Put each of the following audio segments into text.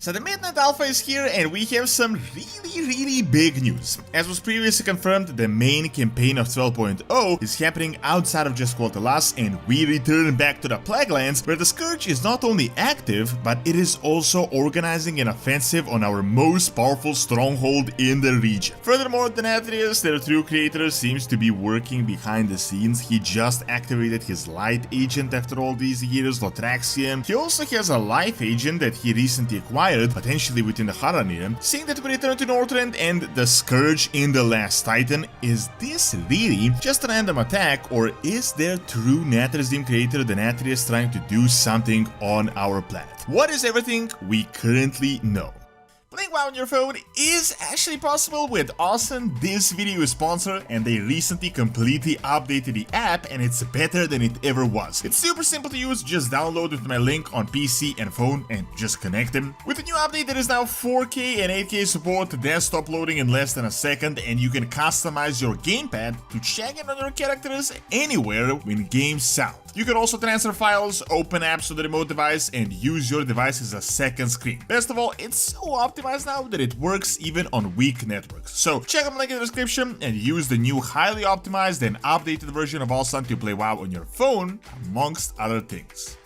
So the Midnight Alpha is here and we have some really big news. As was previously confirmed, the main campaign of 12.0 is happening outside of just Quel'thalas, and we return back to the Plaguelands, where the Scourge is not only active, but it is also organizing an offensive on our most powerful stronghold in the region. Furthermore, Denathrius, their true creator, seems to be working behind the scenes. He just activated his light agent after all these years, Lothraxxion. He also has a life agent that he recently acquired, potentially within the haranir. Seeing that we return to Northrend and the Scourge in the Last Titan, is this really just a random attack, or is their true Nathrezim creator Denathrius trying to do something on our planet? What is everything we currently know? Playing WoW on your phone is actually possible with Awesome, this video sponsor, and they recently completely updated the app and it's better than it ever was. It's super simple to use, just download with my link on PC and phone and just connect them. With the new update, there is now 4K and 8K support, desktop loading in less than a second, and you can customize your gamepad to check in on your characters anywhere when games sound. You can also transfer files, open apps to the remote device, and use your device as a second screen. Best of all, it's so optimized now that it works even on weak networks. So check out the link in the description and use the new highly optimized and updated version of Awesome to play WoW on your phone, amongst other things.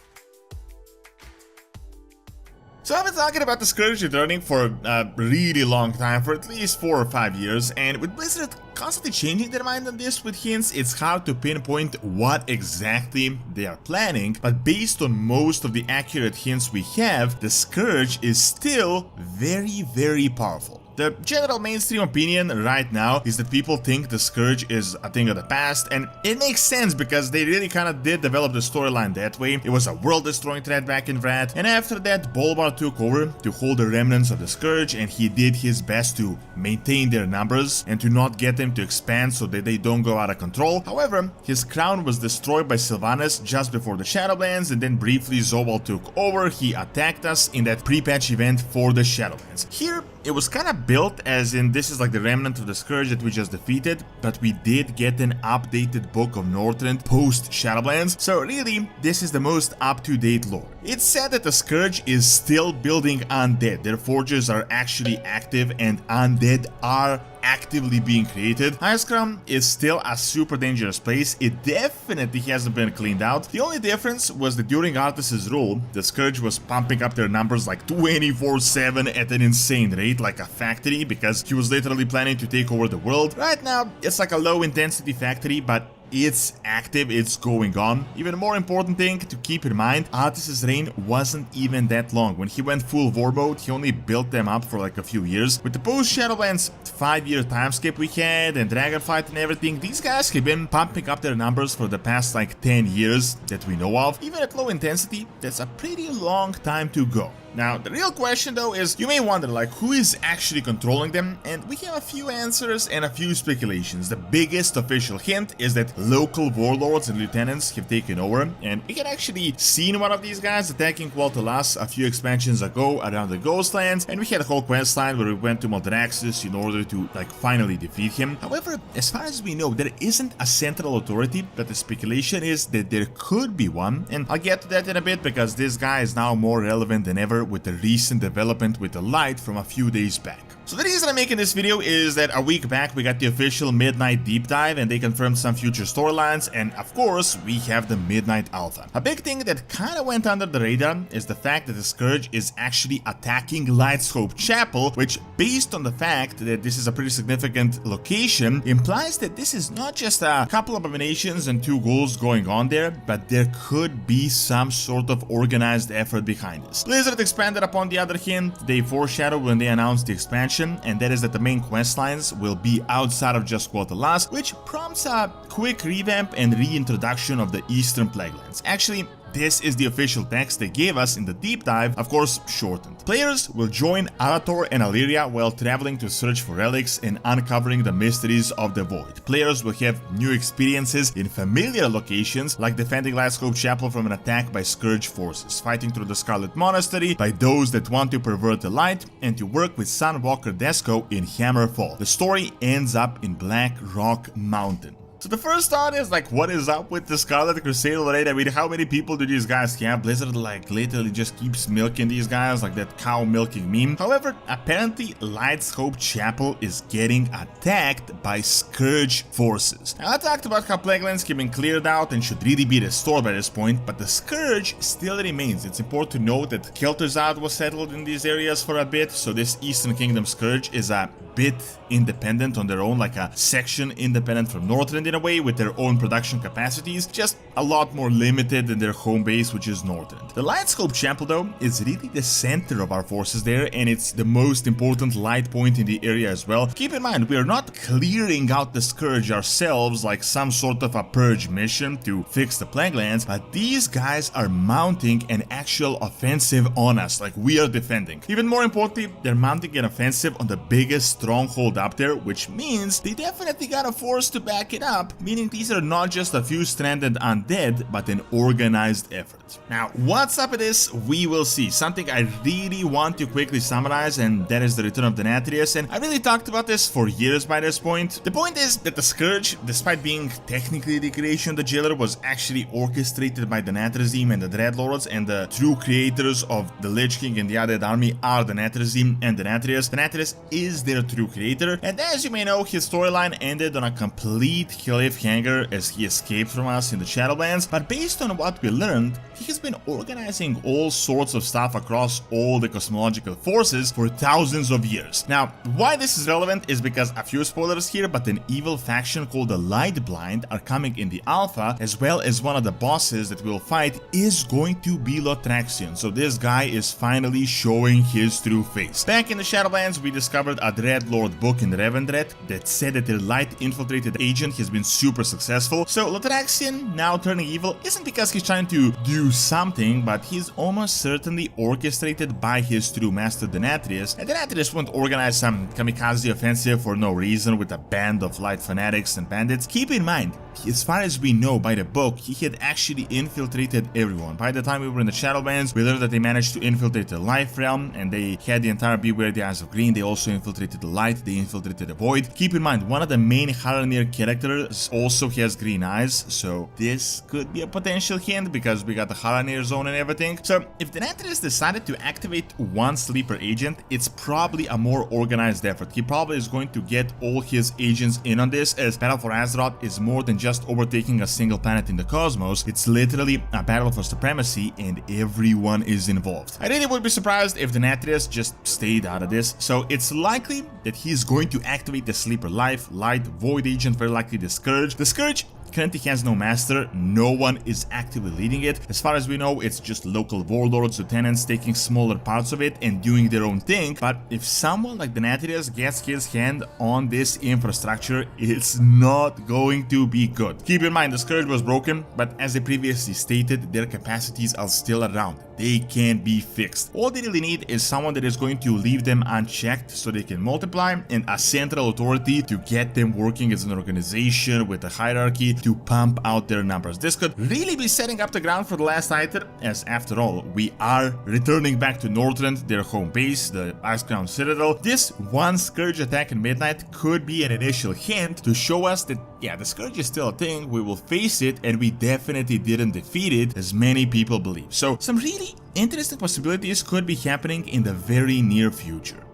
So I've been talking about the Scourge returning for a really long time, for at least 4 or 5 years, and with Blizzard constantly changing their mind on this with hints, it's hard to pinpoint what exactly they are planning, but based on most of the accurate hints we have, the Scourge is still very powerful. The general mainstream opinion right now is that people think the Scourge is a thing of the past, and it makes sense because they really kind of did develop the storyline that way. It was a world-destroying threat back in Wrath, and after that Bolvar took over to hold the remnants of the Scourge, and he did his best to maintain their numbers and to not get them to expand so that they don't go out of control. However, his crown was destroyed by Sylvanas just before the Shadowlands, and then briefly Zobal took over. He attacked us in that pre-patch event for the Shadowlands. Here, it was kind of built as in this is like the remnant of the Scourge that we just defeated, but we did get an updated Book of Northrend post Shadowlands, so really this is the most up-to-date lore. It's said that the Scourge is still building undead, their forges are actually active and undead are actively being created. Icecrown is still a super dangerous place, it definitely hasn't been cleaned out. The only difference was that during Arthas' rule, the Scourge was pumping up their numbers like 24/7 at an insane rate, like a factory, because he was literally planning to take over the world. Right now, it's like a low intensity factory, but it's active, it's going on. Even more important thing to keep in mind, Arthas' reign wasn't even that long. When he went full war mode, he only built them up for like a few years. With the post-Shadowlands 5-year time skip we had and Dragonfight and everything, these guys have been pumping up their numbers for the past like 10 years that we know of. Even at low intensity, that's a pretty long time to go. Now, the real question though is, you may wonder like who is actually controlling them, and we have a few answers and a few speculations. The biggest official hint is that local warlords and lieutenants have taken over, and we had actually seen one of these guys attacking Quel'thalas a few expansions ago around the Ghostlands, and we had a whole quest line where we went to Lothraxxion in order to like finally defeat him. However, as far as we know, there isn't a central authority, but the speculation is that there could be one, and I'll get to that in a bit because this guy is now more relevant than ever with the recent development with the light from a few days back. So the reason I'm making this video is that a week back we got the official Midnight Deep Dive and they confirmed some future storylines, and of course we have the Midnight Alpha. A big thing that kinda went under the radar is the fact that the Scourge is actually attacking Lightscope Chapel, which, based on the fact that this is a pretty significant location, implies that this is not just a couple of abominations and 2 ghouls going on there, but there could be some sort of organized effort behind this. Blizzard expanded upon the other hint they foreshadowed when they announced the expansion, and that is that the main questlines will be outside of just Quel'thalas, which prompts a quick revamp and reintroduction of the Eastern Plaguelands. Actually, this is the official text they gave us in the deep dive, of course shortened. Players will join Arator and Illyria while traveling to search for relics and uncovering the mysteries of the void. Players will have new experiences in familiar locations, like defending Lightscope Chapel from an attack by Scourge forces, fighting through the Scarlet Monastery by those that want to pervert the light, and to work with Sunwalker Desco in Hammerfall. The story ends up in Black Rock Mountain. So the first thought is like, what is up with the Scarlet Crusade already? I mean, how many people do these guys have? Blizzard like literally just keeps milking these guys like that cow milking meme. However, apparently Lightscope Chapel is getting attacked by Scourge forces. Now, I talked about how Plaguelands have been cleared out and should really be restored by this point, but the Scourge still remains. It's important to note that Quel'thalas was settled in these areas for a bit, so this Eastern Kingdom Scourge is a bit independent on their own, like a section independent from Northrend in a way, with their own production capacities, just a lot more limited than their home base, which is Northrend. The Lightscope Chapel, though, is really the center of our forces there, and it's the most important light point in the area as well. Keep in mind, we are not clearing out the Scourge ourselves like some sort of a purge mission to fix the Plaguelands, but these guys are mounting an actual offensive on us, like we are defending. Even more importantly, they're mounting an offensive on the biggest stronghold up there, which means they definitely got a force to back it up, meaning these are not just a few stranded undead, but an organized effort. Now, what's up with this? We will see. Something I really want to quickly summarize, and that is the return of Denathrius, and I really talked about this for years by this point. The point is that the Scourge, despite being technically the creation of the Jailer, was actually orchestrated by the Nathrezim and the Dreadlords, and the true creators of the Lich King and the Undead Army are the Nathrezim and Denathrius. Denathrius is their true creator, and as you may know, his storyline ended on a complete cliffhanger as he escaped from us in the Shadowlands, but based on what we learned, he has been organizing all sorts of stuff across all the cosmological forces for thousands of years. Now, why this is relevant is because a few spoilers here, but an evil faction called the Lightblind are coming in the alpha, as well as one of the bosses that we'll fight is going to be Lothraxxion, so this guy is finally showing his true face. Back in the Shadowlands, we discovered a Dreadlord book in Revendreth that said that their light-infiltrated agent has been super successful, so Lothraxxion now turning evil isn't because he's trying to do something, but he's almost certainly orchestrated by his true master Denathrius, and Denathrius won't organize some kamikaze offensive for no reason with a band of light fanatics and bandits. Keep in mind, as far as we know by the book, he had actually infiltrated everyone. By the time we were in the Shadowlands, we learned that they managed to infiltrate the Life Realm, and they had the entire Beware the Eyes of Green. They also infiltrated the Light, they infiltrated the Void. Keep in mind, one of the main haranir characters also has green eyes, so this could be a potential hint because we got the haranir zone and everything. So if Denathrius decided to activate one sleeper agent, it's probably a more organized effort. He probably is going to get all his agents in on this, as Battle for Azeroth is more than just overtaking a single planet in the cosmos. It's literally a battle for supremacy, and everyone is involved. I really would be surprised if Denathrius just stayed out of this, so it's likely that he's going to activate the sleeper life, light, void agent, very likely the Scourge. The Scourge currently has no master, no one is actively leading it. As far as we know, it's just local warlords, lieutenants taking smaller parts of it and doing their own thing, but if someone like Denathrius gets his hand on this infrastructure, it's not going to be good. Keep in mind, the Scourge was broken, but as I previously stated, their capacities are still around. They can be fixed. All they really need is someone that is going to leave them unchecked so they can multiply, and a central authority to get them working as an organization with a hierarchy to pump out their numbers. This could really be setting up the ground for the last Aether, as after all, we are returning back to Northrend, their home base, the Icecrown Citadel. This one Scourge attack in midnight could be an initial hint to show us that, yeah, the Scourge is still a thing, we will face it, and we definitely didn't defeat it as many people believe. So some really interesting possibilities could be happening in the very near future.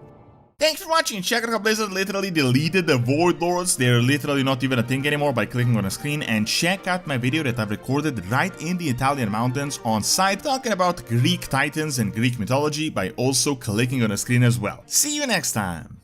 Thanks for watching. Check out how Blizzard literally deleted the Void Lords. They're literally not even a thing anymore by clicking on a screen. And check out my video that I've recorded right in the Italian mountains on site talking about Greek titans and Greek mythology by also clicking on a screen as well. See you next time.